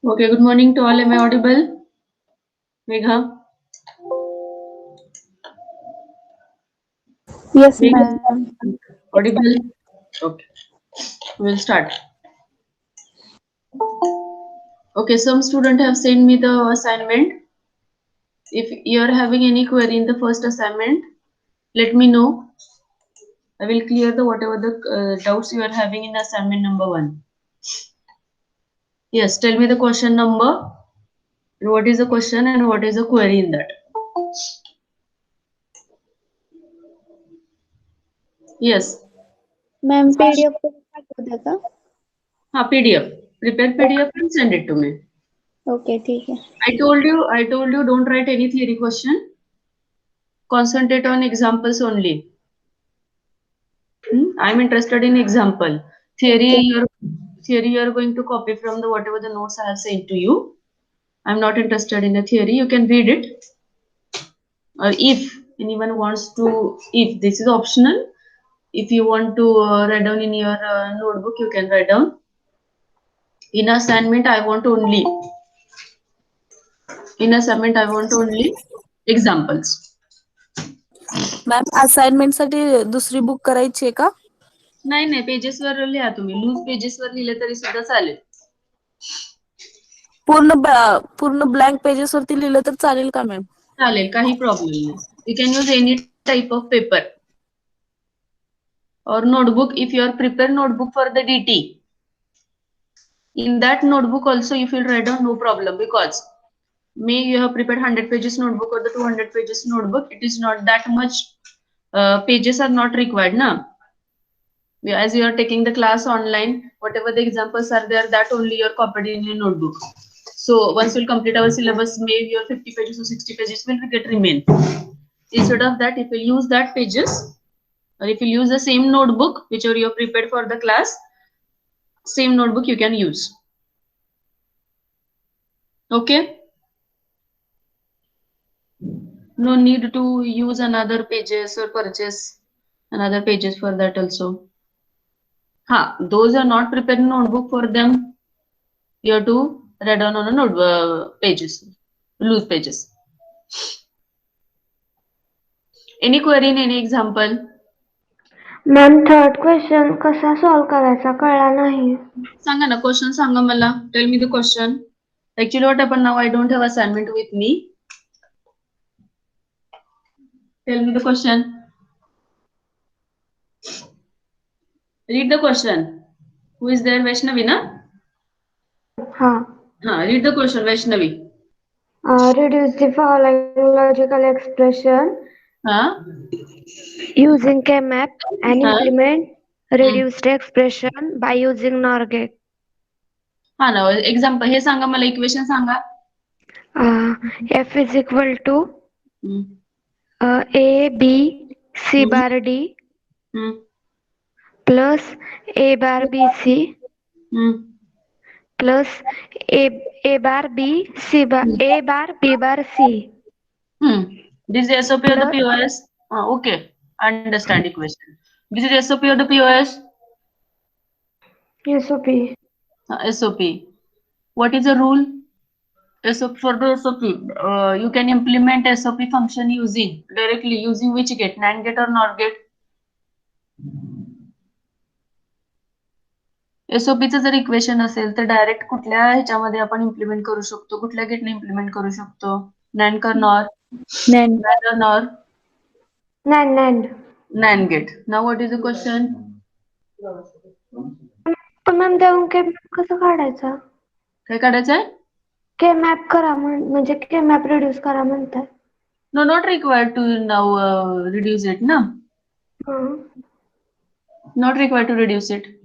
Okay, good morning to all. Am I audible? Megha? Yes, Megha? ma'am. Audible? Okay, we'll start. Okay, some student have sent me the assignment. If you are having any query in the first assignment, let me know. I will clear the whatever the doubts you are having in assignment number 1. Yes, tell me the question number. What is the question and what is the query in that? Yes. Ma'am PDF पाठवू का? PDF. Prepare PDF and send it to me. Okay ठीक आहे. I told you don't write any theory question. Concentrate on examples only. I'm interested in example. Theory okay you're theory you're going to copy from the whatever the notes I have sent to you. I'm not interested in the theory. You can read it. Or if anyone wants to, if this is optional, if you want to write down in your notebook, you can write down. In assignment, I want only examples. Ma'am assignment साठी दुसरी book करायची आहे का? नाही पेजेसवर लिहा तुम्ही loose पेजेसवर लिहिले तरी सुद्धा चालेल. पूर्ण ब्लँक पेजेस वरती लिहिलं तर चालेल का मॅम? चालेल, काही प्रॉब्लेम नाही. You can use any type of paper or notebook if you are prepared notebook for the DT. In that notebook also if you write down no problem because may you have prepared 100 pages notebook or the 200 pages notebook, it is not that much pages are not required now. As you are taking the class online, whatever the examples are there, that only you are copied in your notebook. So once you'll complete our syllabus, maybe your 50 pages or 60 pages will get remain. Instead of that, if you use that pages, or if you use the same notebook which you have prepared for the class, same notebook you can use. Okay. No need to use another pages or purchase another pages for that also. Those are not prepared notebook for them. You have to write down on a note pages, loose pages. Any query in any example? Ma'am third question कसा solve करायचा कळला नाही. सांगा ना question सांगा मला. Tail me the question. Actually what happened now, I don't have assignment with me. Tell me the question. Read the question. Who is there? Vaishnavi na? हा. Read the question, Vaishnavi. Reduce the following logical expression हाँ using K-map and हाँ implement reduced expression by using NOR gate. हाँ ना example हे सांगा मला equation सांगा. F is equal to हम्म, A B C हम्म, bar D हम्म, plus A bar B C हम्म, plus A bar B C bar A bar B bar C हम्म. This is SOP or the plus POS? Okay, understand equation. This is SOP or the POS? SOP. SOP. What is the rule? SOP for the SOP. You can implement SOP function using directly using which gate? NAND gate or NOR gate? एसओपीचं जर equation असेल तर direct कुठल्या ह्याच्यामध्ये आपण implement करू शकतो, कुठल्या गेटने implement करू शकतो? नॅन्ड कर nor? नॅन nor NAND. NAND gate. Now what is the question? पण मॅम देऊन K-map कसं काढायचा? काय काढायचं आहे? K-map करा म्हणजे K-map reduce करा म्हणताय. No, not required to now reduce it, na? Not required to reduce it.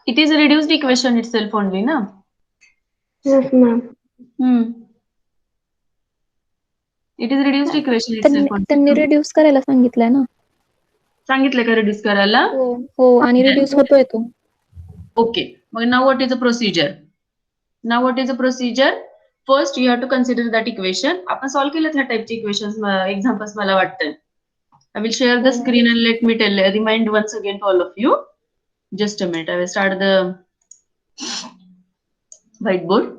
It is a reduced equation itself only, na? Yes ma'am. It is reduced equation itself only. त्यांनी reduce करायला सांगितलंय ना. सांगितलं का reduce करायला? हो आणि reduce होतोय तो. Okay. Now what is the procedure? Now what is the procedure? First you have to consider that equation. आपण सॉल्व्ह केलं त्या टाइपचे इक्वेशन्स एक्झाम्पल्स मला वाटतं. I will share the screen and let me remind once again to all of you. Just a minute. I will start the whiteboard.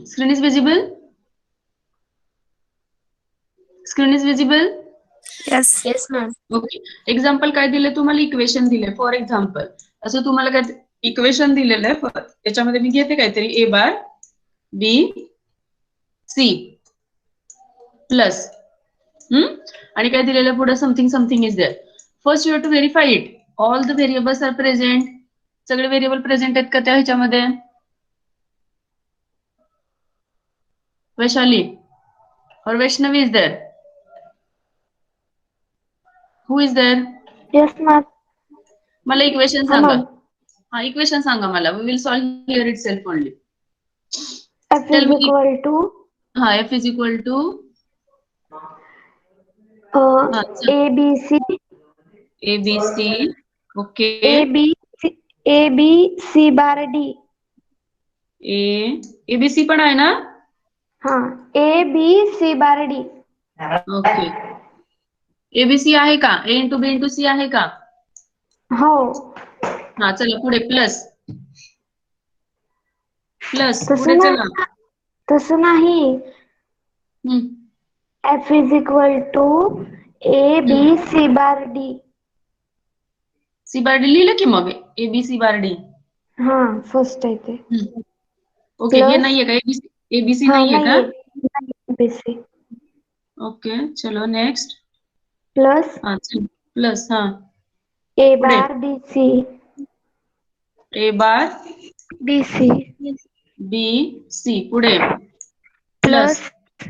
Screen is visible? Screen is visible? Yes yes ma'am. Okay. Example काय दिले तुम्हाला? Equation दिले. For example असं तुम्हाला काय equation दिलेलं आहे. त्याच्यामध्ये मी घेते काहीतरी ए बार बी सी प्लस आणि काय दिलेलं पुढे something is there. First you have to verify it. All the variables are present. सगळे व्हेरिएबल प्रेझेंट आहेत का त्या ह्याच्यामध्ये? वैशाली और Vaishnavi is there? Who is there? Yes, ma'am. मला इक्वेशन हा, सांगा. ma'am. हा इक्वेशन सांगा मला. We will solve here itself only. F Tell is me. equal to हा F is equal to A B C A B C. Okay. A B C A B C bar D. A B C पण आहे ना? हाँ A B C bar D. Okay. A B C आहे का? A into B into C आहे का? हो. हा चला पुढे प्लस प्लस पुढे तसं चला. नाही. तसं नाही. F is equal to A B C bar D. C bar D लिहिलं की मग A B C bar D. हाँ फर्स्ट आहे ते. ओके. हे Plus- नाहीये का? एबीसी हाँ नाहीये का? ABC ओके चलो नेक्स्ट. प्लस हा प्लस हा A पुढे. bar B C A bar B C B C पुढे plus plus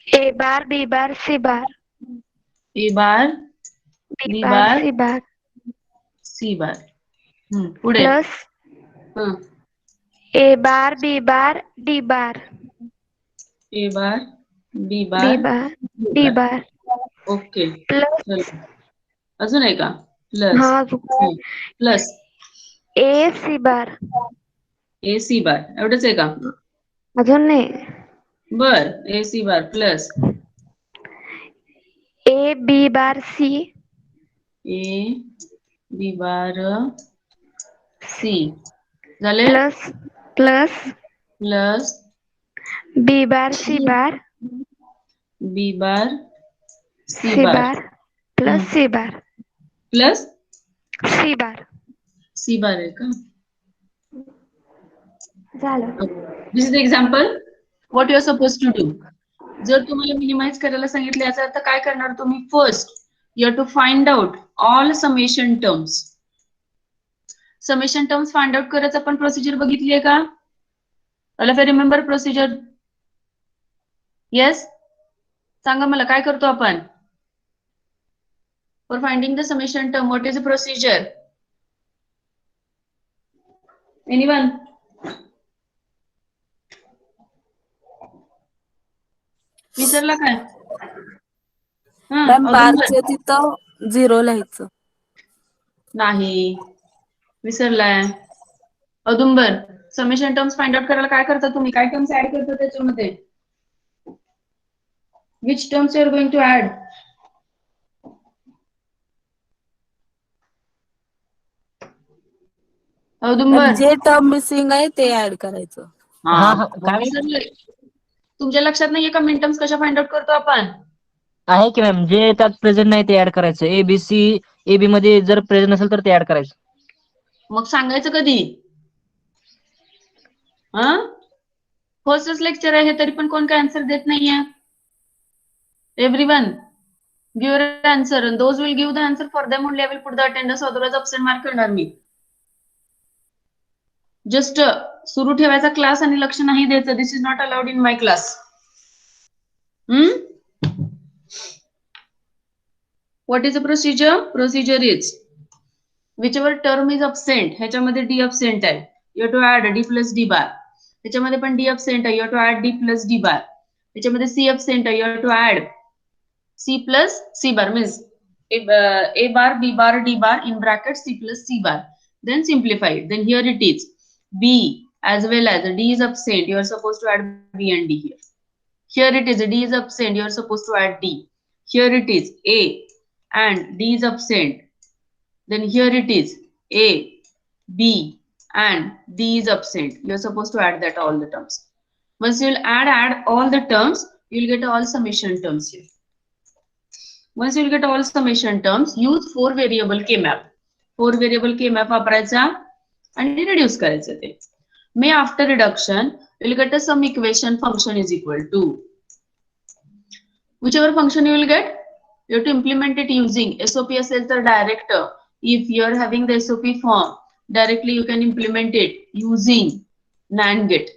A bar B bar C bar A bar B B bar bar C bar C bar. पुढे plus हं. A bar B bar D bar A bar B B bar bar D bar okay plus चलो अजून आहे का? Plus हाँ plus A C bar A C bar एवढंच आहे का? अजून नाही. बर A C bar plus A B bar C A B bar C झाले. plus plus plus B bar C bar B bar C C bar bar plus C bar plus C bar C bar आहे का? झालं. This is the example what you are suppose to do. जर तुम्हाला minimise करायला सांगितले याचा अर्थ काय करणार तुम्ही? First you have to find out all summation terms. Summation terms find out करायचं आपण प्रोसिजर बघितली आहे का? All of you remember procedure? Yes सांगा मला काय करतो आपण? For finding the summation term what is the procedure? Anyone? विसरला काय? मॅम बारच्या तिथं 0 लिहायचं. नाही विसरलाय. Audumbar summation terms find out करायला काय करता तुम्ही? काय टर्म्स ऍड करता त्याच्यामध्ये? Which terms you R going to add? Audumbar जे टर्म मिसिंग आहे ते ऍड करायचं. विसरले. तुमच्या लक्षात नाहीये का मिनटर्म्स कशा फाइंड आउट करतो आपण? आहे की मॅम. जे त्यात प्रेझेंट नाही ते ऍड करायचं. एबीसी एबी मध्ये जर प्रेझेंट नसेल तर ते ऍड करायचं. मग सांगायचं कधी? हा फर्स्टच लेक्चर आहे तरी पण कोण काय आन्सर देत नाहीये. Everyone give your answer and those will give the answer for them only I will put the attendance otherwise absent mark करणार मी. Just सुरू ठेवायचा क्लास आणि लक्ष नाही द्यायचं. This is not allowed in my class. What is a procedure? Procedure is whichever term is absent, ह्याच्यामध्ये D absent आहे, you have to add d plus d bar. ह्याच्यामध्ये पण d absent आहे, you have to add d plus d bar. ह्याच्यामध्ये c absent आहे, you have to add c plus c bar, means a bar, b bar, d bar in bracket c plus c bar. Then simplify it. Then here it is b as well as d is absent, you are supposed to add b and d here. Here it is d is absent, you are supposed to add d. Here it is a and d is absent. Then here it is A, B, and D is absent. You are supposed to add that all the terms. Once you will add all the terms, you will get all summation terms here. Once you will get all summation terms, use 4 variable K-map. 4 variable K-map वापरायचा आणि reduce करायचं ते. May after reduction, you will get a sum equation function is equal to whichever function you will get, you have to implement it using SOP असेल तर direct. If you are having the SOP form, directly you can implement it using NAND gate.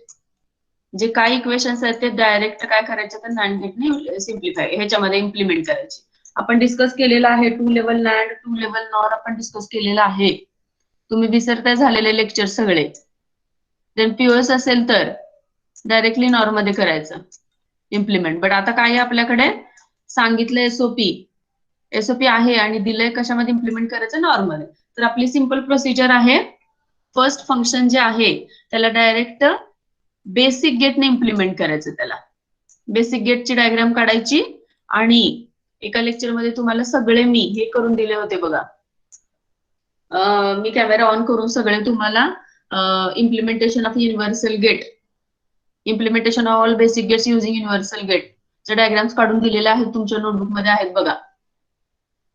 जे काही equations आहेत ते direct काय करायचे तर NAND गेटने simplify ह्याच्यामध्ये इम्प्लिमेंट करायचे. आपण डिस्कस केलेलं आहे 2 लेवल NAND, 2 लेवल NOR आपण डिस्कस केलेलं आहे. तुम्ही विसरताय झालेले लेक्चर सगळे. देन POS असेल तर डायरेक्टली NOR मध्ये करायचं इम्प्लिमेंट. बट आता काय आपल्याकडे सांगितलं एसओपी आहे आणि दिलंय कशामध्ये इम्प्लिमेंट करायचं नॉर्मल. तर आपली सिंपल प्रोसिजर आहे. फर्स्ट फंक्शन जे आहे त्याला डायरेक्ट बेसिक गेटने इम्प्लिमेंट करायचं. त्याला बेसिक गेटची डायग्राम काढायची आणि एका लेक्चर मध्ये तुम्हाला सगळे मी हे करून दिले होते बघा. मी कॅमेरा ऑन करून सगळे तुम्हाला implementation of universal gate, implementation of all basic gates using universal gate चे डायग्राम्स काढून दिलेले आहेत, तुमच्या नोटबुक मध्ये आहेत बघा.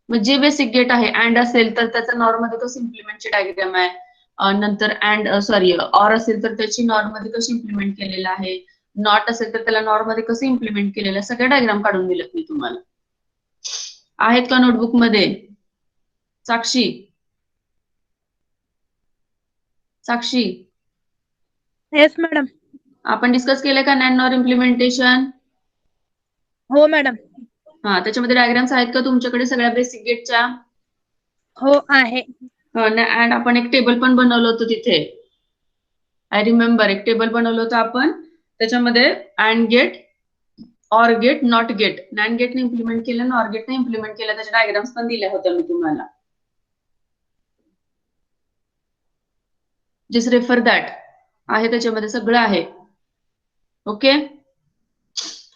मग जे बेसिक गेट आहे अँड असेल तर त्याचा नॉर मध्ये कसं इम्प्लिमेंटची डायग्राम आहे, नंतर अँड ऑर असेल तर त्याची नॉर मध्ये कशी इम्प्लिमेंट केलेलं आहे, नॉट असेल तर त्याला नॉर मध्ये कसं इम्प्लिमेंट केलेलं आहे, सगळे डायग्राम काढून दिलेत मी तुम्हाला. आहेत का नोटबुक मध्ये? साक्षी येस मॅडम. आपण डिस्कस केलंय का नॅन नॉर इम्प्लिमेंटेशन? हो मॅडम. हा, त्याच्यामध्ये डायग्राम्स आहेत का तुमच्याकडे सगळ्या बेसिक गेटच्या? हो आहे. अँड आपण एक टेबल पण बनवलं होतं तिथे. आय रिमेंबर एक टेबल बनवलं होतं आपण, त्याच्यामध्ये AND gate, OR gate, NOT gate, NAND गेटने इम्प्लिमेंट केलं, नॉर गेटने इम्प्लिमेंट केलं, त्याच्या डायग्राम्स पण दिल्या होत्या मी तुम्हाला. Just refer that. आहे त्याच्यामध्ये सगळं आहे. ओके,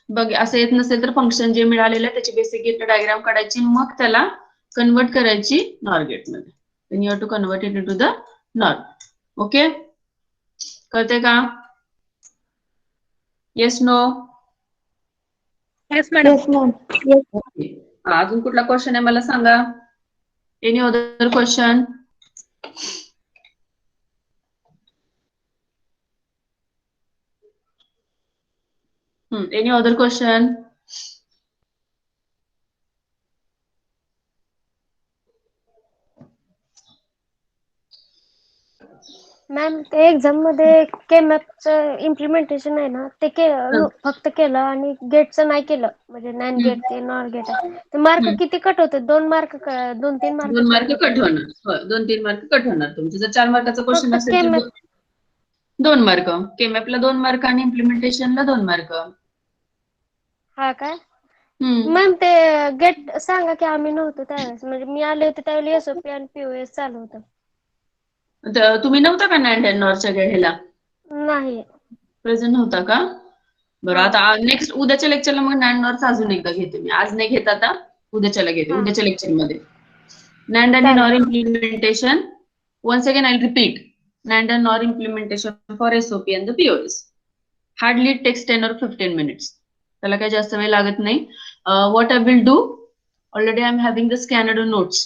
बघ असं येत नसेल तर फंक्शन जे मिळालेलं आहे त्याची बेसिक गेट डायग्राम काढायची, मग त्याला कन्वर्ट करायची नॉर गेट मध्ये. Then you have to convert it into the NOR. Okay, कळते का? Yes no? Yes madam. Okay, अजून कुठला क्वेश्चन आहे मला सांगा. Any other question? Any other question? Ma'am ते एक्झाम मध्ये केमॅपचं इम्प्लिमेंटेशन आहे ना ते फक्त केलं आणि गेटचं नाही केलं, म्हणजे नॅन गेट ते नॉर गेट आहे ते मार्क किती कट होते? 2 मार्क 2-3 मार्क 2 मार्क कट होणार. होय, 2-3 मार्क कट होणार तुमचे. जर 4 मार्काचा क्वेश्चन फक्त असेल तर 2 मार्क, केमॅपला 2 मार्क आणि इम्प्लिमेंटेशनला 2 मार्क. हा काय मॅम? ते गेट सांगा की आम्ही नव्हतो त्यावेळेस, म्हणजे मी आले होते त्यावेळी एसओपी आणि पीओएस चालू होतं. तुम्ही नव्हता का नॅन्ड अँड नॉरच्या ह्याला? नाही प्रेझेंट नव्हता का? बरं, आता नेक्स्ट उद्याच्या लेक्चरला मग नॅन्ड नॉरचा अजून एकदा घेते मी. आज नाही घेत, आता उद्याच्याला घेते. उद्याच्या लेक्चर मध्ये नॅन्ड आणि NOR implementation. Once again I repeat, NAND and NOR implementation for SOP and the POS. Hardly it takes 10 or 15 minutes. त्याला काही जास्त वेळ लागत नाही. What I will do, already I am having the scanned notes.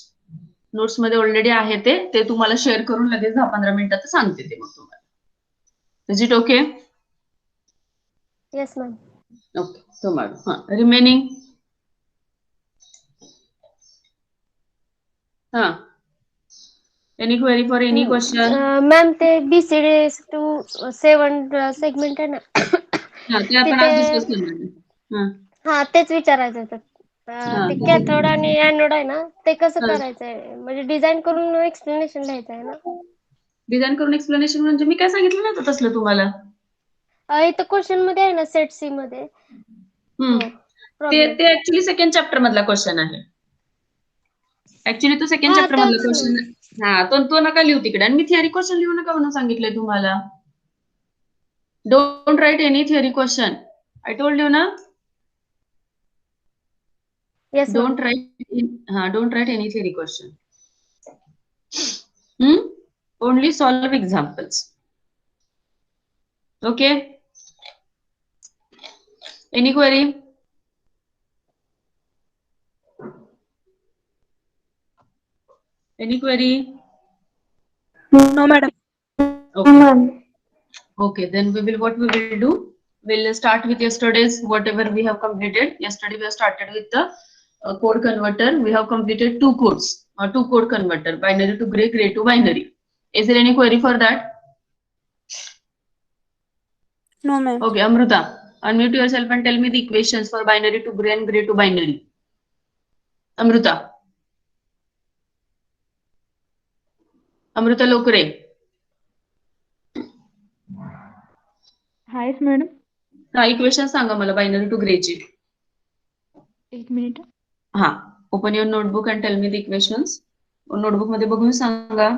Notes मध्ये already आहे ते तुम्हाला शेअर करून लगेच 10-15 मिनिटात सांगते ते मग तुम्हाला. Is it okay? Yes ma'am. Okay, तुम्हाला remaining Any query for any question? Ma'am ते BCD to 7 सेगमेंट आहे ना हा, ते आपण आज डिस्कस करणार आहे. हा, हा तेच विचारायचं होतं. हा. ते कॅथोड आणि एनोड आहे ना ते कसं हा. करायचंय म्हणजे डिझाईन करून एक्सप्लेनेशन लिहायचं आहे ना. डिझाईन करून एक्सप्लेनेशन म्हणजे मी काय सांगितलं नव्हतं तसलं तुम्हाला. इथं क्वेश्चन मध्ये आहे ना सेट सी मध्ये. हम्म. हो ते प्रॉब्लेम. ते ऍक्च्युली सेकंड चॅप्टर मधला क्वेश्चन आहे. ऍक्च्युली तो सेकंड हा चॅप्टर मधला तोच क्वेश्चन. ना. हा, तो नका लिहू तिकडे. आणि मी थिअरी क्वेश्चन लिहू नका म्हणून सांगितलंय तुम्हाला. Don't write any theory question. I told you ना. Yes ma'am. Don't write any theory question. Only solve examples. Okay. Any query? Any query? No, madam. Okay. Okay, then what we will do? We'll start with yesterday's whatever we have completed. Yesterday we have started with the code converter. We have completed 2 codes, 2 code converter, binary to gray, gray to binary. Is there any query for that? No, ma'am. Okay, Amruta, unmute yourself and tell me the equations for binary to gray and gray to binary. Amruta. Amruta Lokre. हायस madam. हा, equation सांगा मला binary to ग्रेची. एक minute. हा, open your notebook and tell me the equations. Notebook मध्ये बघून सांगा.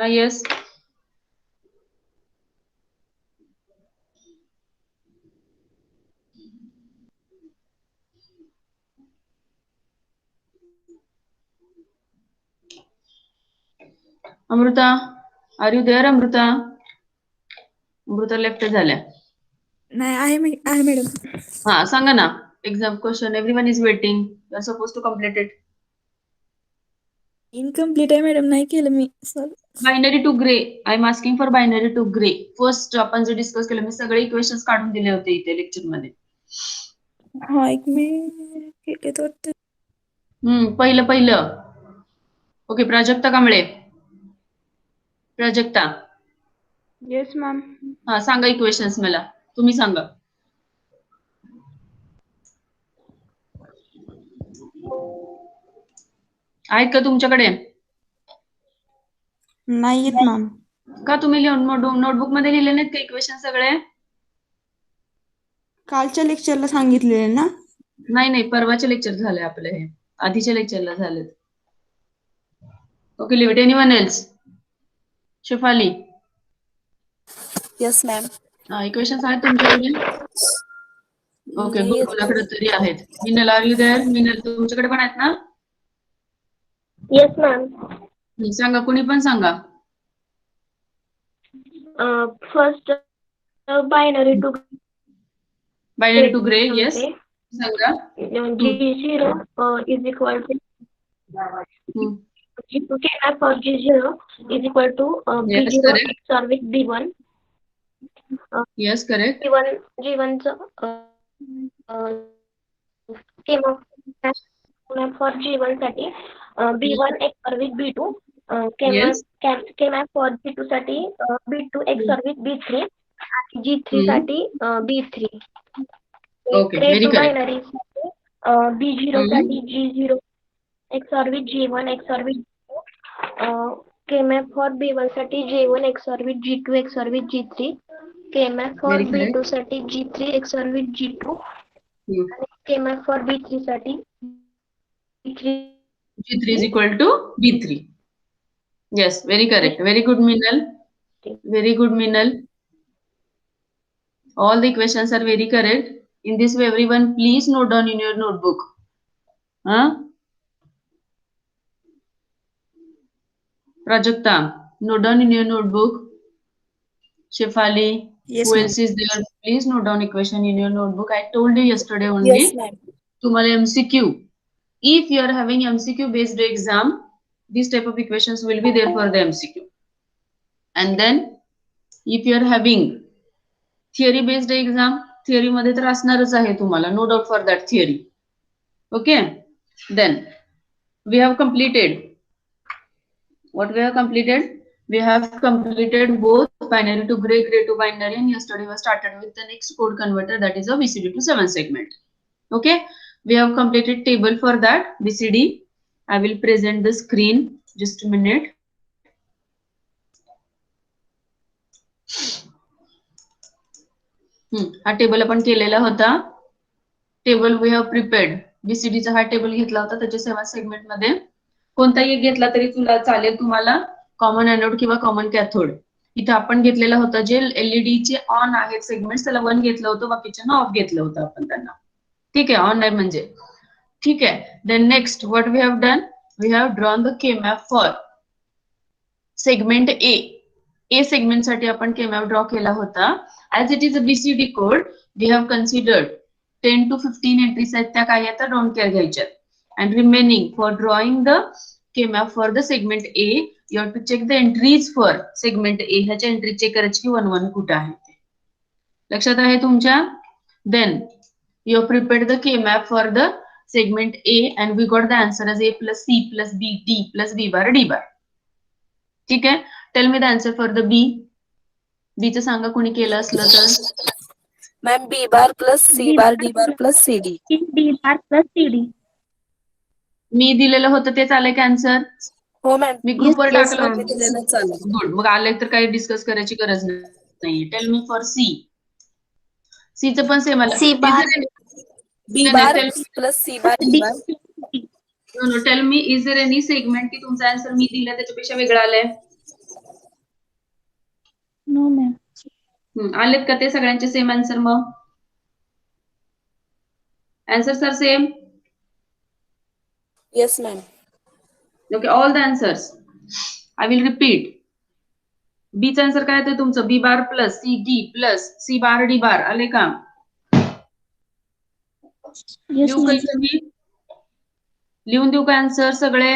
Yes. Amruta, are you there? Amruta left झाल्या. नाही आहे मॅडम. हा, सांगा ना. Exam question. Everyone is waiting. You are suppose to complete it. Incomplete आहे मॅडम, नाही केलं मी. Binary to Gray. I am asking for binary to Gray. First आपण जे डिस्कस केलं, मी सगळे इक्वेशन्स काढून दिले होते इथे लेक्चर मध्ये. हा, एक मिनिट वाटतं. पहिलं. Okay, Prajakta Kamble. Prajakta. Yes ma'am. हा, सांगा इक्वेशन्स मला. तुम्ही सांगा. आहेत का तुमच्याकडे? नाही येत मॅम. का तुम्ही नोटबुक मध्ये लिहिले नाहीत का इक्वेशन सगळे? कालच्या लेक्चरला सांगितलेले ना. नाही, परवाचे लेक्चर झाले आपले हे. आधीच्या लेक्चरला झालेत. Okay, leave it. Anyone else? Shefali. Yes ma'am. Equations आहेत तुमच्याकडे? ओके, नाही गुड. येत. तुझ्याकडे तरी आहेत. Minal, are you there? Minal, तुमच्याकडे पण आहेत ना? Yes ma'am. सांगा, कुणी पण सांगा. First binary to gray. Yes, सांगा. G0 is equal to K for G0 is equal to Yes, B0 correct. XOR with B1. Yes, correct. G1 K for G1 साठी B1 XOR with B2. Yes. K for G2 साठी B2 XOR with B3 आणि G3 साठी B3. Okay, very correct. Binary B0 साठी G0 XOR with G1 XOR with G2. K-map for B1 साठी J1 XOR with G2 XOR with G3. K-map for Very correct. B2 साठी G3 XOR with G2. आणि K-map for B3 साठी B3. G3 is equal to B3. Yes, very correct. Very good, Minal. Very good, Minal. All the equations are very correct. In this way, everyone, please note down in your notebook. Prajakta, note down in your notebook. Shefali. Yes, Who ma'am. else is there? Please note down equation in your notebook. I told you yesterday only. Yes, ma'am. तुम्हाला MCQ. If you are having MCQ based exam, these type of equations will be there for the MCQ. And then if you are having theory based exam, theory मध्ये तर असणारच आहे तुम्हाला, no doubt for that theory. Okay. Then we have completed. What we have completed? We have completed both binary to gray, gray to binary, and yesterday we started with the next code converter, that is a BCD to 7 segment. Okay, we have completed table for that BCD. I will present the screen. Just a minute. हा table आपण केलेला होता. Table we have prepared. BCD चा हा table घेतला होता, त्याच्या 7 segment मध्ये कोणताही एक घेतला तरी तुला चालेल. तुम्हाला कॉमन एनोड किंवा कॉमन कॅथोड. इथे आपण घेतलेला होता जे LED चे ऑन आहेत सेगमेंट, त्याला 1 घेतलं होतं, बाकीच्यांना ऑफ घेतलं होतं आपण त्यांना. ठीक आहे, ऑन आहे म्हणजे. ठीक आहे. Then next what we have done, we have drawn the K map for segment A segment साठी आपण के मॅप ड्रॉ केला होता. As it is a BCD code, we have considered 10 to 15 entries आहेत त्या काय आता डोंट केअर घ्यायच्यात. And remaining for drawing the K-map for the segment A, you have to check the entries for segment A. ह्याच्या entry check करायची की 1 1 कुठे आहे ते. लक्षात आहे तुमच्या? Then you have prepared the K-map for the segment A and we got the answer as A plus C plus B D plus B bar D bar. ठीक आहे. Tell me the answer for the B. B चं सांगा कोणी केलं असलं तर. Ma'am B bar plus C bar D बार plus CD. D बार plus CD. मी दिलेलं होतं तेच आलंय का आन्सर? हो मॅम. मी ग्रुपवर Yes, टाकलं ma'am. दिलेलं चालेल. गुड. मग आले तर काही डिस्कस करायची गरज नाही. Tell me for C. C चं पण सेम आलं. C bar B bar plus C bar D bar. Tell me is there any segment की तुमचा आन्सर मी दिला त्याच्यापेक्षा वेगळा आलाय? No ma'am. आलेत का ते सगळ्यांचे सेम आन्सर? मग answers are same. Yes, ma'am. Okay, all the answers. I will repeat. B चा आन्सर काय येतोय तुमचं? B bar plus C D plus C bar D बार. आले का? लिहू का इथे मी? लिहून देऊ का आन्सर सगळे?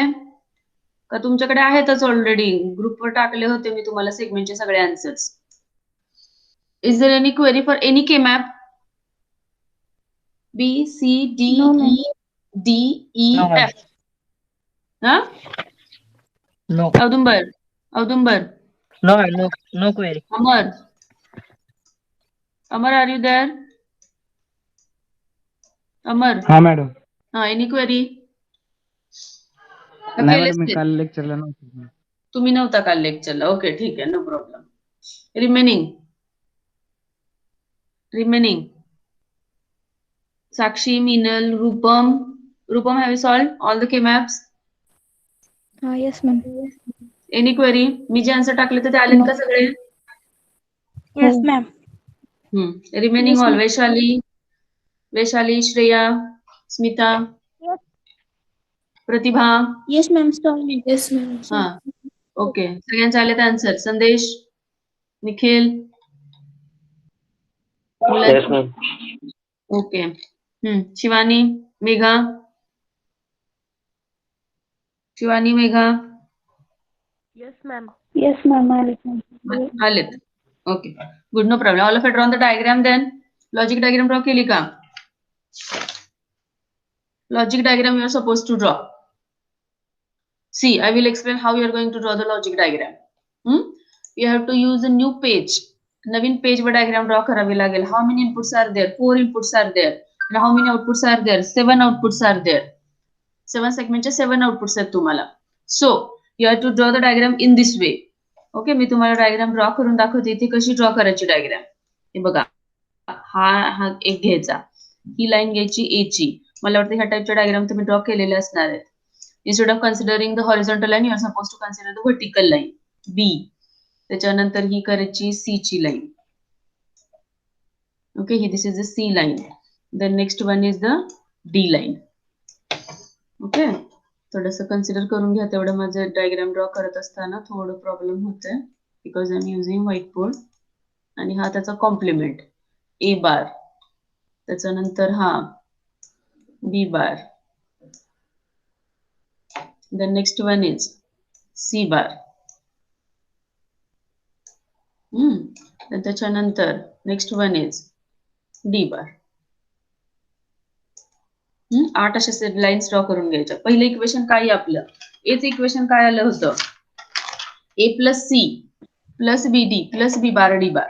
का तुमच्याकडे आहेतच ऑलरेडी? ग्रुपवर टाकले होते मी तुम्हाला सेगमेंटचे सगळे answers. Is there any query for any K map? B C D No, ma'am. E D E No, ma'am. F. हा? No, Audumbar. no, ma'am. No query. Amar, are you there? Amar. हा madam. हा, any query? नाही madam, मी काल लेक्चरला नव्हतो. तुम्ही नव्हता काल लेक्चरला. Okay, ठीक आहे, no problem. Remaining Sakshi, Meenal, Rupam, have you solved all the K-maps? हा येस मॅम. Any query? मी जे आन्सर टाकले तर ते आलेत का सगळे? Yes, ma'am. Remaining Yes, all. ma'am. Vaishali, Shreya, Smita, Pratibha. Yes ma'am. Sorry. Yes, ma'am. हा, ओके, सगळ्यांचे आलेत answer. Sandesh, Nikhil, okay. Shivani, Megha. Yes, ma'am. Yes ma'am. आलेत. Okay, good, no problem. All of it draw the diagram. Then logic diagram draw केली का? Logic diagram you are supposed to draw. See, I will explain how you are going to draw the logic diagram. You have to use a new page. Naveen page वर diagram draw करावी लागेल. How many inputs are there? 4 inputs are there. And how many outputs are there? 7 outputs are there. 7 segment चे 7 outputs आहेत तुम्हाला. So, you have to draw the diagram in this way. Okay, मी तुम्हाला diagram draw करून दाखवते. इथे कशी draw करायची diagram. हे बघा, हा एक घ्यायचा. ही लाईन घ्यायची A ची. मला वाटतं ह्या टाइपच्या डायग्राम तुम्ही ड्रॉ केलेले असणार आहेत. Instead of considering the horizontal line, you are supposed to consider the vertical line B. त्याच्यानंतर ही करायची C ची line. Okay, this is the C line. The next one is the D line. Okay, थोडंसं consider करून घ्या. तेवढं माझं diagram draw करत असताना थोडं प्रॉब्लेम होतंय because I'm using whiteboard. आणि हा त्याचा कॉम्प्लिमेंट ए बार, त्याच्यानंतर हा B bar, the next one is C bar. तर त्याच्यानंतर नेक्स्ट वन इज डी बार. 8 अशा लाईन्स ड्रॉ करून घ्यायच्या. पहिलं इक्वेशन काय आहे आपलं? एच इक्वेशन काय आलं होतं? A plus C plus B D plus B bar D bar.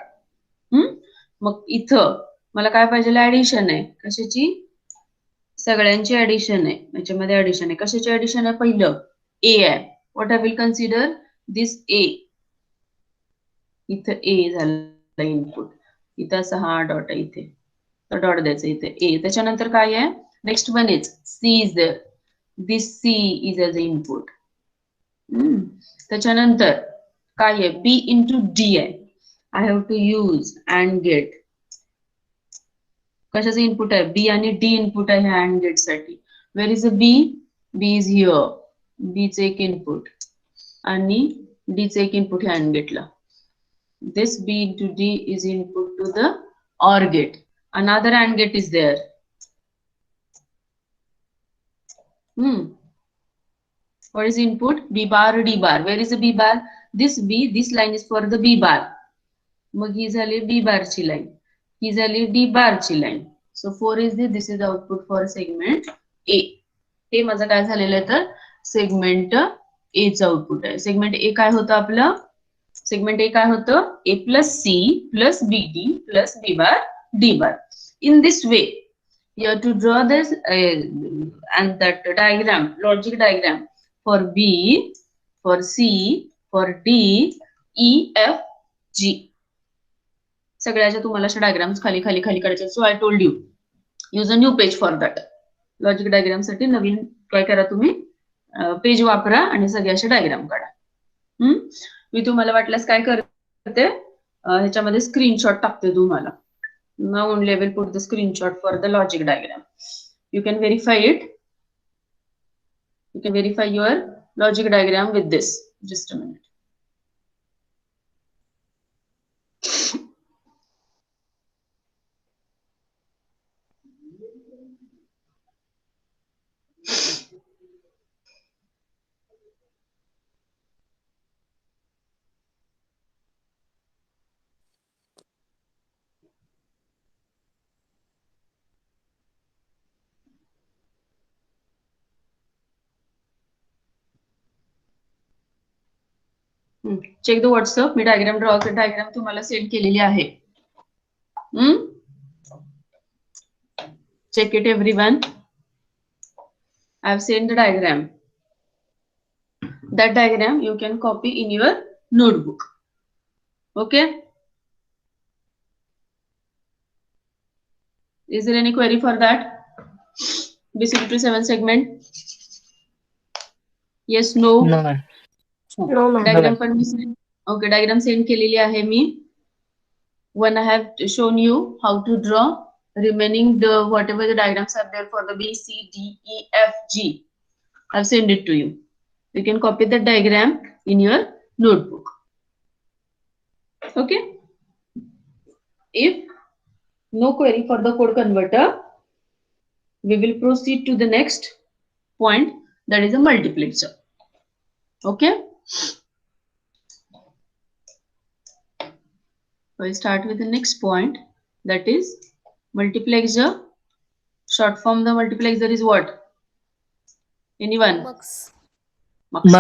मग इथं मला काय पाहिजे? ऍडिशन आहे. कशाची? सगळ्यांची ऍडिशन आहे. याच्यामध्ये ऍडिशन आहे. कशाची ऍडिशन आहे? पहिलं ए आहे. व्हॉट आय विल कन्सिडर दिस ए. इथं ए झालं इनपुट. इथं असा हा डॉट आहे इथे, तर डॉट द्यायचं इथे ए. त्याच्यानंतर काय आहे? Next one is C is there. This C is as a input. त्याच्यानंतर काय आहे? बी इंटू डी आहे. I have to use AND gate. कशाचं इनपुट आहे? बी आणि डी इनपुट आहे ह्या अँड गेट साठी. Where is a B? B is here. बीचं एक इनपुट आणि डीचं एक इनपुट ह्या अँड गेटला. This B into D is input to the OR gate. Another AND gate is there. What is input? B bar, D bar. Where is the B bar? This B, this line is for the B bar. मग ही झाली B bar ची line. ही झाली D bar ची line. So 4 is this is the output for segment A. हे माझं काय झालेलं आहे तर सेगमेंट A चं आउटपुट आहे. सेगमेंट A काय होतं आपलं? सेगमेंट ए काय होतं? A plus C plus B D plus B bar D bar. In this way, you have to draw this and that diagram, logic diagram for B, for C, for D, E, F, G. सगळ्याच्या तुम्हाला अशा diagrams खाली खाली खाली काढायचे. So I told you use a new page for that. Logic diagram साठी नवीन काय करा तुम्ही? पेज वापरा आणि सगळे असे डायग्राम काढा. मी तुम्हाला वाटल्यास काय करते? ह्याच्यामध्ये स्क्रीनशॉट टाकते तुम्हाला. Now only I will put the screenshot for the logic diagram. You can verify it. You can verify your logic diagram with this. Just a minute. Check the WhatsApp. मी diagram diagram तुम्हाला send केलेली आहे. Check it everyone. I have sent the diagram. That diagram you can copy in your notebook. Okay. Is there any query for that? BC227 segment? Yes, no. No, ma'am. No, ma'am. Diagram पण मी send. Okay, diagram send केलेली आहे मी. When I have shown you how to draw remaining the whatever the diagrams are there for the B, C, D, E, F, G. I've sent it to you. You can copy the diagram in your notebook. Okay. If no query for the code converter, we will proceed to the next point, that is a multiplexer. Okay. We'll start with the next point, that is multiplexer. Short form the multiplexer is what? Anyone? Mux. Mux.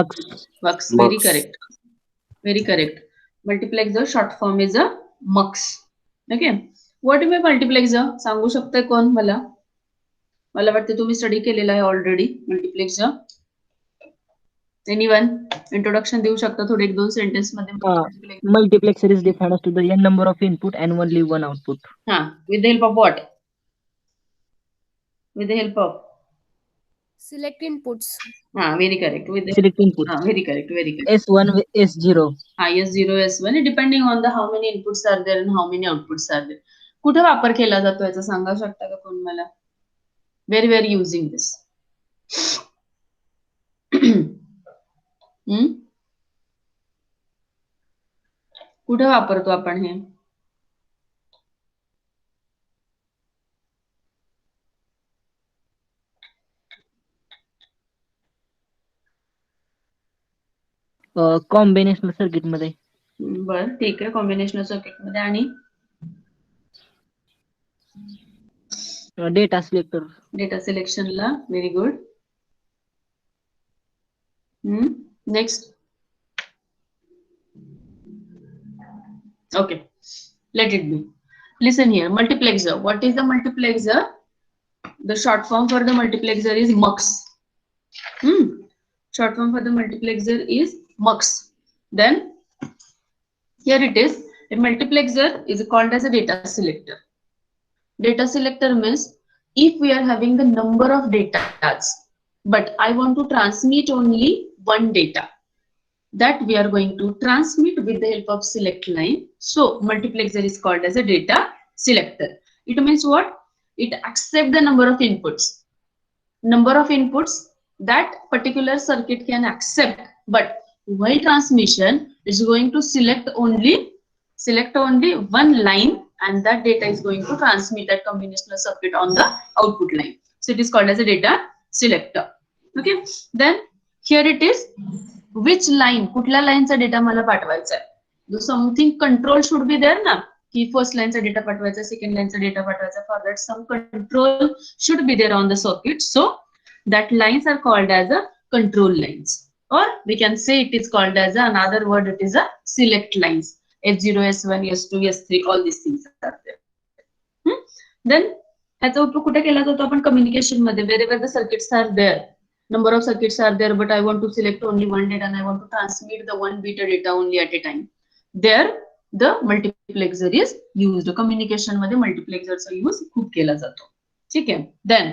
Mux. Very Mux. correct. Very correct. Multiplexer short form is a mux. Okay. What is multiplexer? सांगू शकता कोण मला? मला वाटतं तुम्ही study केलेला आहे already multiplexer. Anyone introduction देऊ शकता थोडे 1-2 सेंटेन्स मध्ये? Multiplexer is defined as to the n number of input and only one output. With the help of what? With the help of Select inputs. very correct. With the Select input. very correct, very correct. S1, S0. S0, S1 depending on the how many inputs are there and how many outputs are there. कुठे वापर केला जातो याचा सांगा शकता का कोण मला? Where we are using this? कुठे वापरतो आपण हे? कॉम्बिनेशनल सर्किट मध्ये. बर ठीक आहे, कॉम्बिनेशनल सर्किट मध्ये. आणि डेटा सिलेक्टर. डेटा सिलेक्शनला. Very good. Next. Okay, let it be. Listen here, multiplexer. What is the multiplexer? The short form for the multiplexer is MUX. Short form for the multiplexer is MUX. Then here it is. A multiplexer is called as a data selector. Data selector means if we are having the number of datas, but I want to transmit only one data, that we are going to transmit with the help of select line. So multiplexer is called as a data selector. It means what? It accepts the number of inputs. Number of inputs that particular circuit can accept, but while transmission is going to select only one line, and that data is going to transmit that combinational circuit on the output line. So it is called as a data selector. Okay, then here it is. Which line, कुठल्या लाईनचा data मला पाठवायचा आहे. Something control should be there ना, की first लाईनचा data पाठवायचा, second लाईनचा डेटा पाठवायचा. For that some control should be there on the circuit. So that lines are called as a control lines, or we can say it is called as another word, it is a select lines. S0, S1, S2, S3, all these things are there. Then ह्याचा उपयोग कुठे केला जातो आपण communication मध्ये. wherever the circuits are there, number of circuits are there, but I want to select only one data and I want to transmit the one bit data only at a time. There the multiplexer is used. Communication मध्ये multiplexer चा use खूप केला जातो. ठीक आहे. Then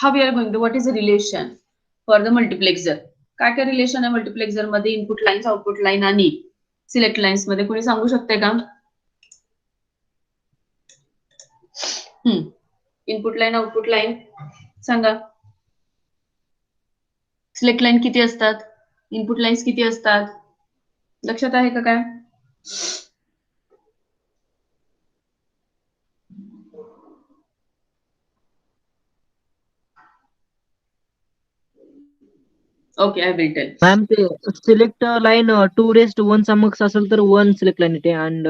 how we are going to, what is the relation for the multiplexer? काय काय relation आहे मल्टिप्लेक्सर मध्ये? इनपुट लाईन्स, आउटपुट लाईन आणि सिलेक्ट लाईन्स मध्ये कोणी सांगू शकते का? इनपुट लाईन, आउटपुट लाईन सांगा. सिलेक्ट लाईन किती असतात? इनपुट लाईन्स किती असतात? लक्षात आहे का काय? Okay, I will tell. Ma'am ते सिलेक्ट लाईन 2:1 चा मक्स असेल तर 1 सिलेक्ट लाईन येते, and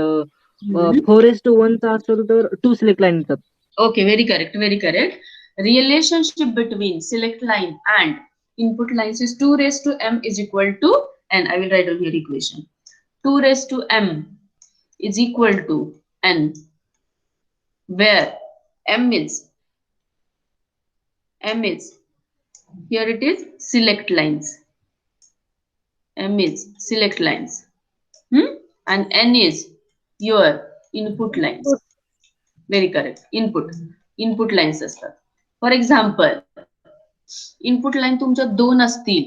4:1 चा असेल तर 2 सिलेक्ट लाईन येतात. Okay, very correct, very correct. Relationship between select line and input lines is 2:m is equal to n. I will write down here equation. 2:m is equal to n, where m is here it is select lines. M is select lines, and n is your input lines. Very correct. Input lines असतात. For example input line तुमच्या दोन असतील,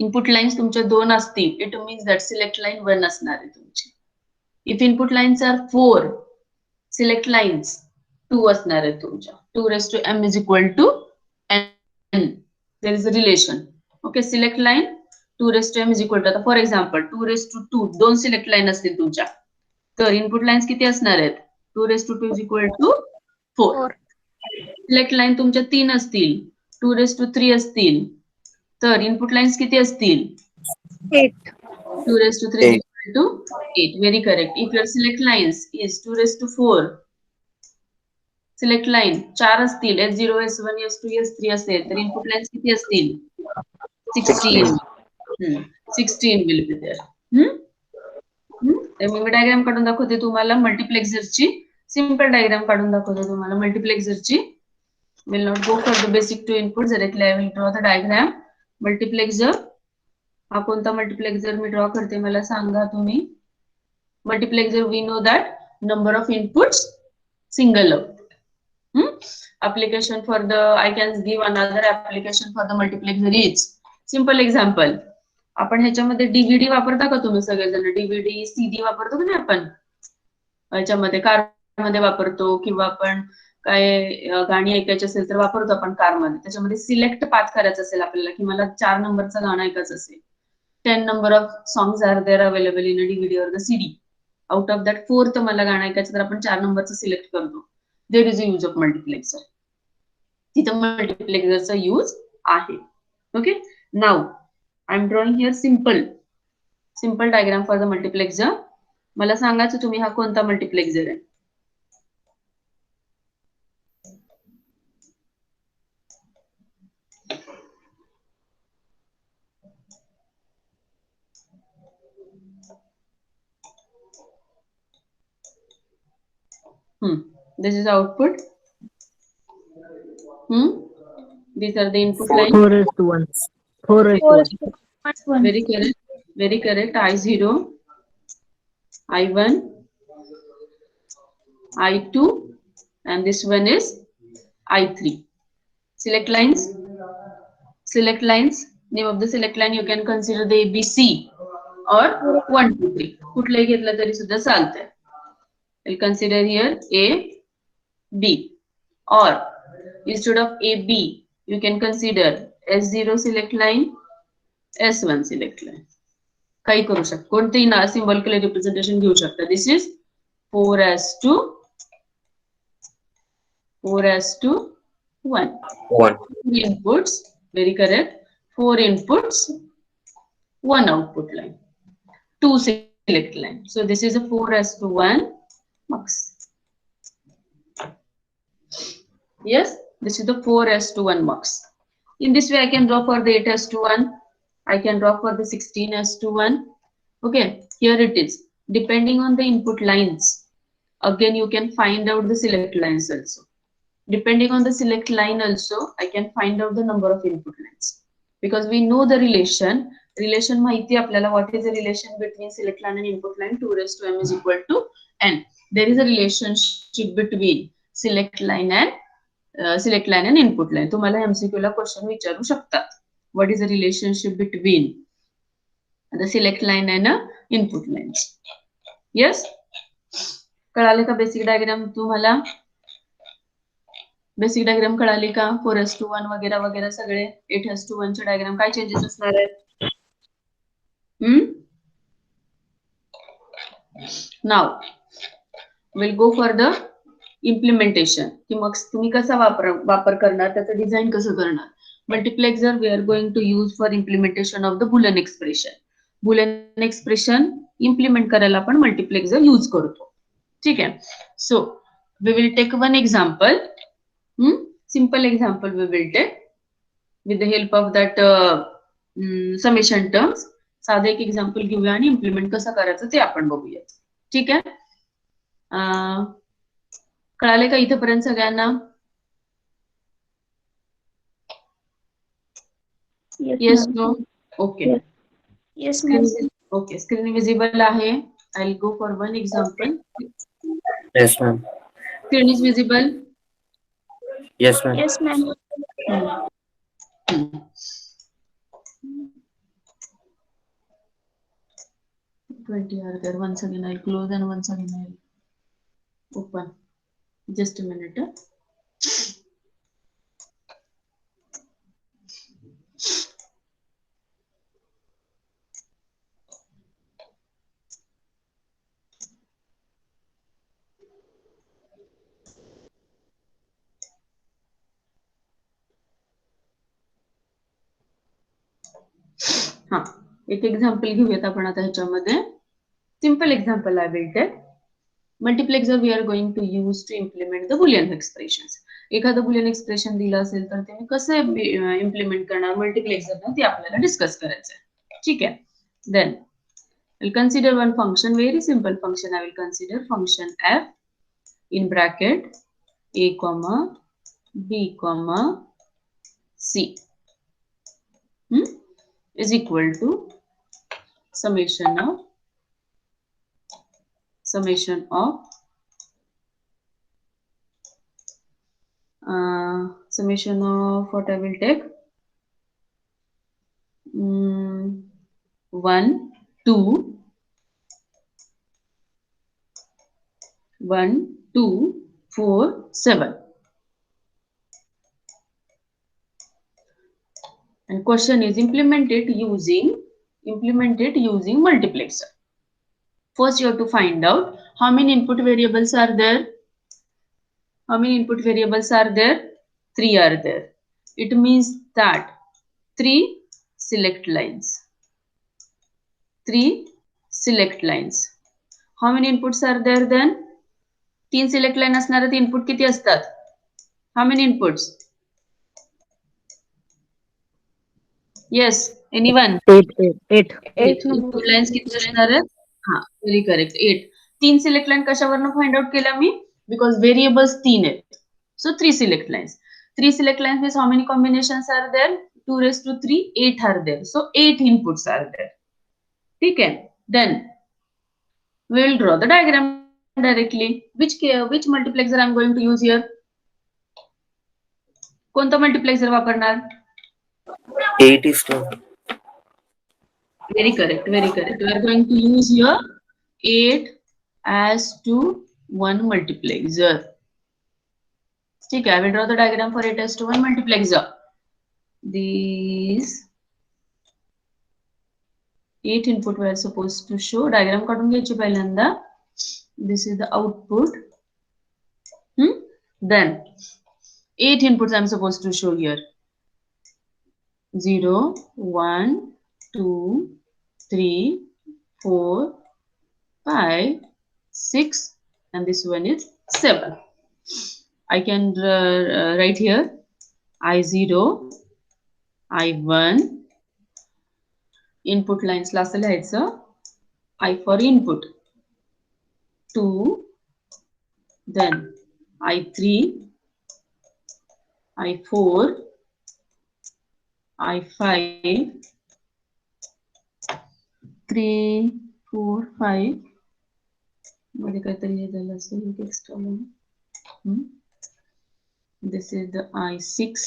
input lines तुमच्या दोन असतील, it means that select line 1 असणार आहे तुमची. If input lines are 4, select lines 2 असणार आहे तुमच्या. 2:m is equal to n. There is a relation. Okay, select line 2:m is equal to, for example 2:2 दोन सिलेक्ट लाईन असतील तुमच्या, तर इनपुट लाईन्स किती असणार आहेत? 2:2 is equal to 4. Select line तुमच्या 3 असतील, 2:3 असतील, तर इनपुट लाईन्स किती असतील? 8. 2:3 is equal to 8. Very correct. If your select lines is 2:4, select line 4 असतील, S0, S1, S2, S3 असेल, तर इनपुट लाईन्स किती असतील? 16. 16 will be there. मी डायग्राम काढून दाखवते तुम्हाला मल्टिप्लेक्सरची. सिंपल डायग्राम काढून दाखवते तुम्हाला मल्टिप्लेक्सरची. Will not go for the basic two input. Directly I will draw the diagram. Multiplexer हा कोणता मल्टिप्लेक्सर मी ड्रॉ करते मला सांगा तुम्ही. Multiplexer we know that number of inputs, single output. Application for the, I can give another application for the multiplexer is simple example. आपण ह्याच्यामध्ये DVD वापरता का तुम्ही सगळेजण? डीव्हीडी, सीडी वापरतो की नाही आपण? ह्याच्यामध्ये कारमध्ये वापरतो, किंवा आपण काय गाणी ऐकायची असेल तर वापरतो आपण कारमध्ये. त्याच्यामध्ये सिलेक्ट पाथ करायचं असेल आपल्याला, की मला 4 नंबरचं गाणं ऐकायचं असेल, 10 number of songs are there available in a DVD or the CD. Out of that 4th मला गाणं ऐकायचं तर आपण 4 नंबरचं सिलेक्ट करतो. There is a use of multiplexer. तिथं मल्टिप्लेक्सरचा यूज आहे. Okay, now I am drawing here simple simple diagram for the multiplexer. मला सांगायचं तुम्ही हा कोणता मल्टिप्लेक्सर आहे. This is output. These are the input lines. 4:1. 4:1. Very correct. Very correct. I0, I1, I2, and this one is I3. Select lines. Select lines. Name of the select line you can consider the ABC or 1, 2, 3. कुठलाही घेतला तरी सुद्धा चालतंय. We'll consider here A, B, or instead of A, B, you can consider S0 select line, S1 select line. काही करू शकता. कोणतेही ना सिम्बॉलिकली रिप्रेझेंटेशन घेऊ शकता. This is 4:1. 4 inputs. Very correct. 4 inputs, 1 output line, 2 select line. So this is a 4:1 mux. Yes, this is the 4:1 mux. In this way, I can draw for the 8:1. I can draw for the 16:1. Okay, here it is. Depending on the input lines, again you can find out the select lines also. Depending on the select line also, I can find out the number of input lines. Because we know the relation. Relation माहिती आपल्याला. What is the relation between select line and input line? 2m is equal to n. There is a relationship between select line and input line. तुम्हाला MCQ ला question विचारू शकतात. What is the relationship between the select line and input lines? Yes? कळाले का basic diagram तुम्हाला? Basic diagram कळाली का? 4:1 वगैरे वगैरे सगळे 8:1 चे डायग्राम काय चेंजेस असणार आहेत? Now we'll go for the implementation. की मग तुम्ही कसा वापर करणार, त्याचं डिझाइन कसं करणार. Multiplexer we are going to use for implementation of the Boolean expression. Boolean expression implement करायला आपण मल्टिप्लेक्सर यूज करतो. ठीक आहे. So we will take one example. Simple example we will take with the help of that summation terms. साधं एक example घेऊया आणि implement कसं करायचं ते आपण बघूया. ठीक आहे. कळाले का इथपर्यंत सगळ्यांना? Yes no? Okay. Yes, ma'am. Okay, screen visible आहे. I will go for one example. Yes, ma'am. Screen is visible? Yes, ma'am. Yes, ma'am. 20 are there. Once again I'll close and once again I'll open. Just a minute. हाँ, एक example घेऊयात आपण आता ह्याच्यामध्ये. Simple example I will take. Multiplexer we are going to use to implement the Boolean expressions. एखादं Boolean expression दिलं असेल तर ते कसं इम्प्लिमेंट करणार मल्टिप्लेक्सरनं ते आपल्याला डिस्कस करायचं आहे. ठीक आहे. Then I'll consider one function, very simple function. I will consider function f in bracket a comma b comma c is equal to summation of what I will take 1 2 4 7. And question is implement it using multiplexer. First you have to find out how many input variables are there. How many input variables are there? 3 are there. It means that 3 select lines. 3 select lines. How many inputs are there then? 3 select line असणारे input किती असतात? How many inputs? Yes, anyone? 8. Input lines किती असणार आहेत? हा, very correct, 8. 3 select line कशावरनं find out केल्या मी? बिकॉज व्हेरिएबल्स 3 आहेत. सो 3 select lines. 3 select lines means how many combinations are there? 2 raised to 3, 8 are there. So 8 inputs are there. Okay. Then we will draw the diagram directly. Which multiplexer I am going to use here? कोणता multiplexer वापरणार? 8:2. Very correct, very correct. We are going to use here 8:1 multiplexer. ठीक है, I will draw the diagram for 8:1 multiplexer. These 8 input we are supposed to show. Diagram काढून घ्यायची पहिल्यांदा. This is the output. Then 8 inputs I am supposed to show here. 0, 1, 2, 3, 4, 5, 6, and this one is 7. I can write here I0, I1, input lines ला असं लिहायचं, I for input, 2, then I3, I4, I5, 3, 4, 5. मध्ये काहीतरी हे झालं असेल extra. This is the I6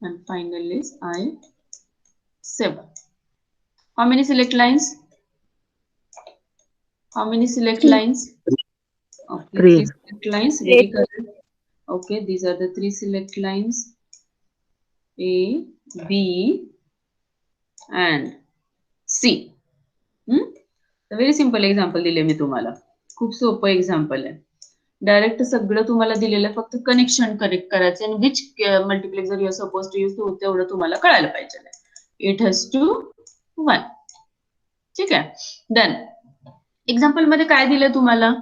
and finally is I7. How many select lines? How many select lines? Okay, 3 select lines. Very correct. Okay, these are the 3 select lines. A, B, and C. Very simple example दिले मी तुम्हाला. खूप सोपं example आहे. Direct सगळं तुम्हाला दिलेलं, फक्त connection connect करायचं आणि which multiplexer you are suppose to use तेवढं तुम्हाला कळायला पाहिजे. 8:1. ठीक आहे. देन एक्झाम्पल मध्ये काय दिलं तुम्हाला?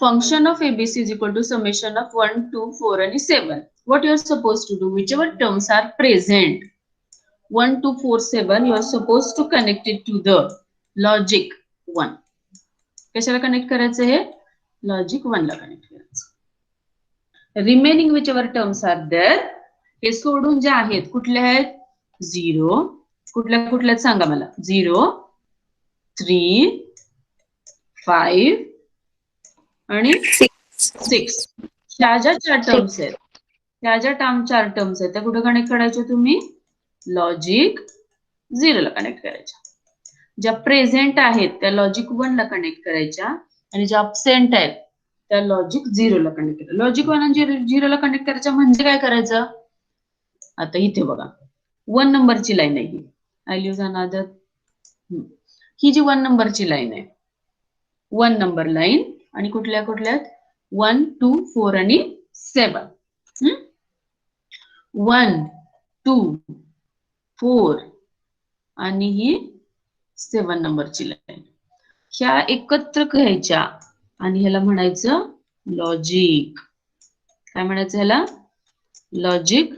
Function of ABC is equal to summation of 1, 2, 4 आणि 7. What you are suppose to do? Which ever terms are present 1, 2, 4, 7 you are suppose to connect it to the logic 1. कशाला कनेक्ट करायचं? हे logic 1 ला connect करायचं. Remaining which ever terms are there, हे सोडून जे आहेत कुठले आहेत? 0. कुठल्या सांगा मला? 0, 3, 5 आणि 6. ह्या ज्या 4 टर्म्स आहेत, ह्या ज्या 4 टर्म्स आहेत त्या कुठे कनेक्ट करायच्या तुम्ही? लॉजिक 0 ला कनेक्ट करायच्या. ज्या प्रेझेंट आहेत त्या लॉजिक 1 ला कनेक्ट करायच्या आणि ज्या अब्सेंट आहेत त्या लॉजिक 0 ला कनेक्ट करायच्या. लॉजिक 1 आणि 0 ला कनेक्ट करायच्या म्हणजे काय करायचं? आता इथे बघा 1 नंबरची लाईन आहे ही. I use another. ही जी 1 नंबरची लाईन आहे, 1 नंबर लाईन आणि कुठल्या 1, 2, 4 आणि 7. 1, 2, 4 आणि ही 7 नंबरची लाईन. ह्या एकत्र घ्यायच्या आणि ह्याला म्हणायचं लॉजिक. काय म्हणायचं ह्याला? लॉजिक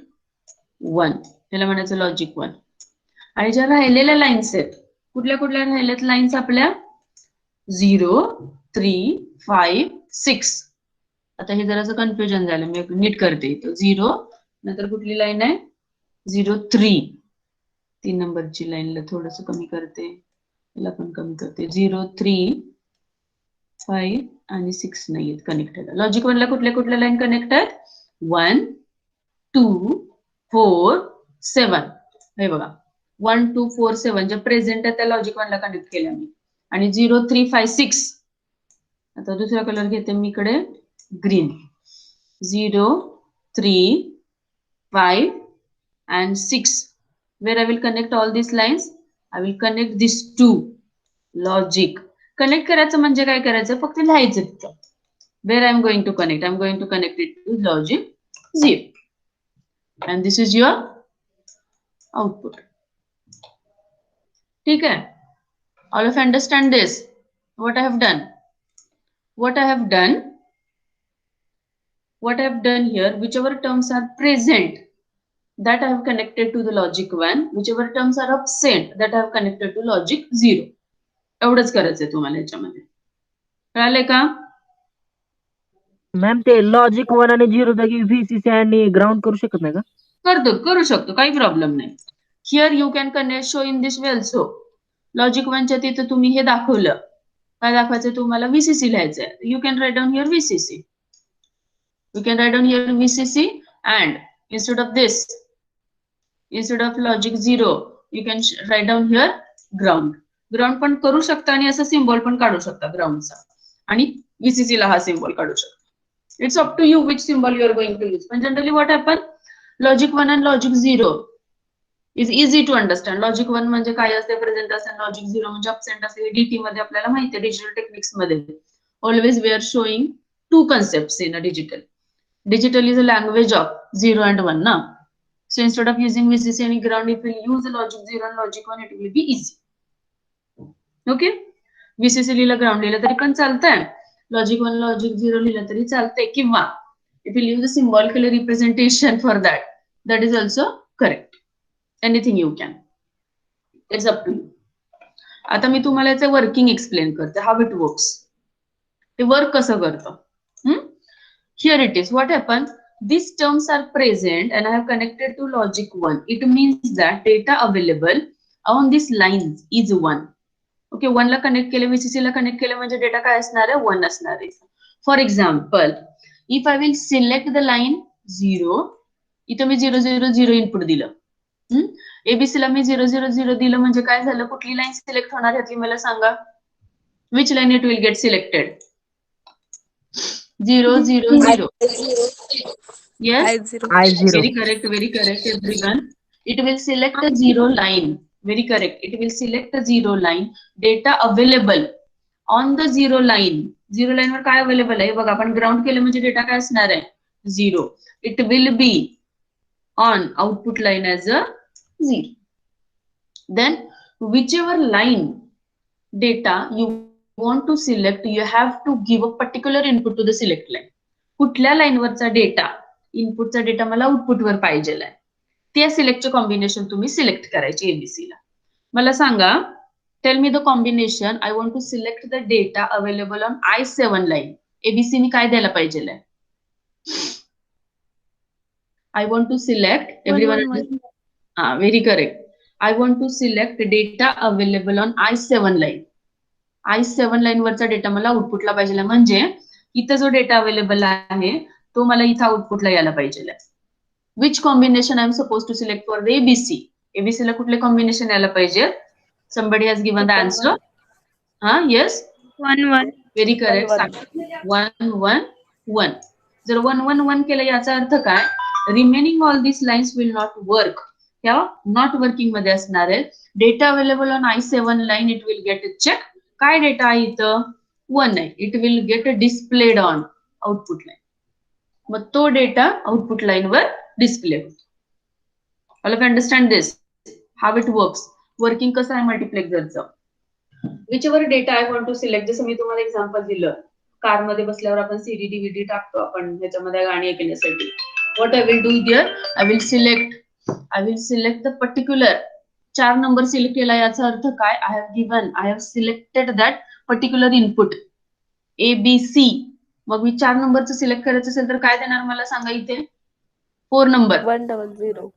1. ह्याला म्हणायचं लॉजिक 1. आणि ज्या राहिलेल्या लाईन्स आहेत, कुठल्या राहिल्यात लाईन्स आपल्या? 0, 3, 5, 6. आता हे जरासं कन्फ्युजन झालं, मी नीट करते. इथं 0 नंतर कुठली लाईन आहे? 0, 3. 3 नंबरची लाईनला थोडस कमी करते, याला पण कमी करते. 0, 3, 5 आणि 6 नाहीयेत कनेक्टेड. लॉजिक 1 ला कुठल्या लाईन कनेक्ट आहेत? 1, 2, 4, 7. हे बघा 1, 2, 4, 7 ज्या प्रेझेंट आहे त्या लॉजिक 1 ला कनेक्ट केल्या मी. आणि 0, 3, 5, 6. आता दुसरा कलर घेते मी इकडे, green. 0, 3, 5 and 6. Where I will connect all these lines? I will connect these two. Logic. Connect करायचं म्हणजे काय करायचं? फक्त लिहायचं तिथं. Where I am going to connect? I am going to connect it to logic 0. And this is your output. ठीक आहे. All of you understand this? What I have done? What I have done here, whichever terms are present, that I have connected to the logic 1. Whichever terms are absent, that I have connected to logic 0. एवढंच करायचंय तुम्हाला याच्यामध्ये. कळालंय का? Ma'am ते logic 1 आणि 0 जागी VCC आणि ground करू शकत नाही का? करू शकतो, काही प्रॉब्लेम नाही. Here you can connect show in this way also. Logic 1च्या तिथं तुम्ही हे दाखवलं. काय दाखवायचं तुम्हाला? VCC लिहायचंय. You can write down here VCC. You can write down here VCC, and instead of this, instead of logic 0, you can write down here ground. Ground पण करू शकता आणि असा सिम्बॉल पण काढू शकता ग्राउंडचा, आणि VCC ला हा सिम्बॉल काढू शकता. It's up to you which symbol you are going to use. But generally what happen? Logic 1 and logic 0 is easy to understand. Logic 1 म्हणजे काय असते? प्रेझेंट असते. Logic 0 म्हणजे absent असते. DT मध्ये आपल्याला माहिती आहे, डिजिटल टेक्निक्स मध्ये always we are showing two concepts in a digital. Digital is a language of 0 and 1 now. So instead of using VCC and ground, if we use logic 0 and logic 1, it will be easy. Okay? VCC लिहिलं, ground लिहिलं तरी पण चालतंय. Logic 1, logic 0 लिहिलं तरी चालतंय. किंवा if you use a symbolical representation for that, that is also correct. Anything you can. It's up to you. आता मी तुम्हाला याचं वर्किंग एक्सप्लेन करते. How it works. ते वर्क कसं करतं. Here it is. What happened? These terms are present and I have connected to logic 1. It means that data available on this line is 1. Okay, 1 ला connect केले, VCC ला connect केले म्हणजे data काय असणार आहे? 1 असणार आहे. For example, if I will select the line 0, इथं मी 0 0 0 इनपुट दिलं. ABC ला मी 0 0 0 दिलं म्हणजे काय झालं? कुठली लाईन सिलेक्ट होणार यातली मला सांगा. Which line it will get selected? 0 0 0. Yes, I0. very correct, everyone. It will select a 0 line. Very correct. It will select a 0 line. Data available on the 0 line. 0 line वर काय available आहे बघा. आपण ground केलं म्हणजे data काय असणार आहे? 0. It will be on output line as a 0. Then whichever line data you want to select, you have to give a particular input to the select line. कुठल्या लाईनवरचा डेटा, इनपुटचा डेटा मला आउटपुट वर पाहिजे आहे, त्या सिलेक्टचे कॉम्बिनेशन तुम्ही सिलेक्ट करायचे ABC ला. मला सांगा, tell me the combination. I want to select the data available on I7 line. ABC मी काय द्यायला पाहिजे आहे? I want to select, everyone. Very correct. I want to select data available on I7 line. I7 line वरचा data मला आउटपुटला पाहिजे, म्हणजे इथं जो डेटा अवेलेबल आहे तो मला इथं आउटपुटला यायला पाहिजे. Which combination I am suppose to select for the ABC? ABC ला कुठले कॉम्बिनेशन यायला पाहिजे? Somebody has given the answer. Yes? 1 1. Very correct. 1 1 1. जर 1 1 1 केलं याचा अर्थ काय? Remaining all this lines will not work. ह्या नॉट वर्किंग मध्ये असणार आहे. Data available on I7 line, it will get check. काय डेटा आहे इथं? 1 आहे. It will get displayed on output line. मग तो डेटा आउटपुट लाईन वर डिस्प्ले होतो. All of understand this? How it works. Working कसं आहे मल्टिप्लेक्सरचं? Whichever data I want to select. जसं मी तुम्हाला एक्झाम्पल दिलं, कारमध्ये बसल्यावर आपण CD DVD टाकतो आपण ह्याच्यामध्ये गाणी ऐकण्यासाठी. What I will do here? I will select the particular 4 number select केला. याचा अर्थ काय? I have selected that particular input ABC. मग मी 4 नंबरचं सिलेक्ट करायचं असेल तर काय देणार मला सांगा इथे? 4 नंबर 1 0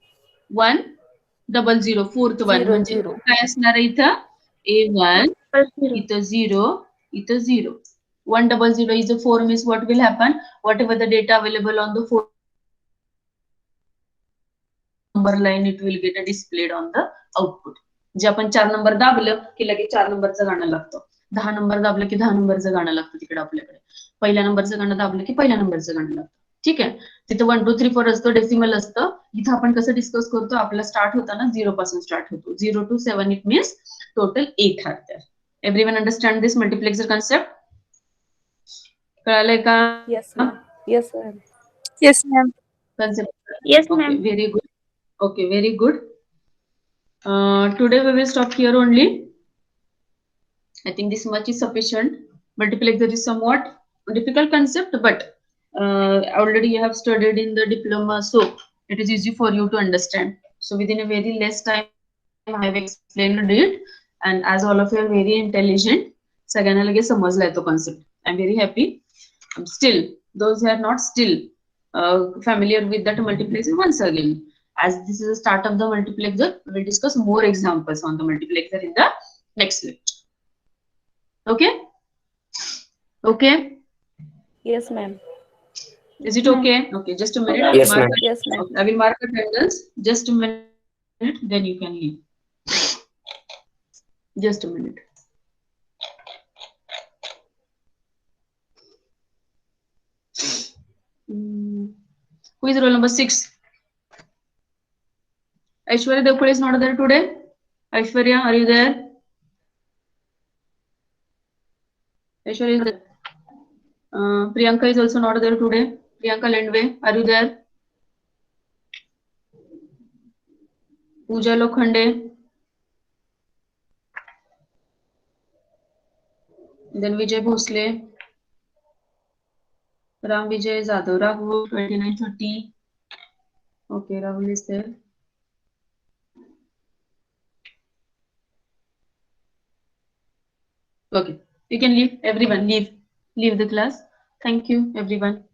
1 0 4th वन म्हणजे काय असणार आहे इथं? A1, इथं 0, इथं 0. 1 0 is a 4 means what will happen? Whatever the data available on the 4 number line, it will get displayed on the output. जे आपण 4 नंबर दाबलं की लगेच 4 नंबरचं गाणं लागतं. 10 नंबर दाबलं की 10 नंबरचं गाणं लागतं तिकडे आपल्याकडे. पहिल्या नंबरचं गाणं दाबलं की पहिल्या नंबरचं गाणं लागतं. ठीक आहे. तिथं 1 2 3 4 असतं, डेसिमल असतं. इथं आपण कसं डिस्कस करतो? आपला स्टार्ट होताना 0 पासून स्टार्ट होतो. 0 to 7 it means total 8 are there. Everyone understand this multiplexer concept? कळालंय का? Yes, ma'am. Yes, ma'am. Yes, ma'am. Concept. Yes, Okay, ma'am. very good. Okay, very good. Today we will stop here only. I think this much is sufficient. Multiplexer is somewhat difficult concept, but already you have studied in the diploma, so it is easy for you to understand. So within a very less time, I have explained it, and as all of you are very intelligent, सगळ्यांना लगेच समजलाय तो concept. I'm very happy. Still, those who are not still familiar with that multiplexer, once again, as this is the start of the multiplexer, we will discuss more examples on the multiplexer in the next lecture. Okay? Okay? Yes, ma'am. Is it okay? Okay, just a minute. Yes, ma'am. Yes, ma'am. Okay, I will mark attendance. Just a minute, then you can leave. Just a minute. Who is roll number 6? Aishwarya Devkule is not there today. Aishwarya, are you there? Aishwarya is there. Priyanka is also not there today. Priyanka Lendwe, are you there? Pooja Lokhande. Then Vijay Bhosle. Ram Vijay Zadav. Rahul 2930. Okay, Rahul is there. Okay, you can leave. Everyone leave. Leave the class. Thank you, everyone.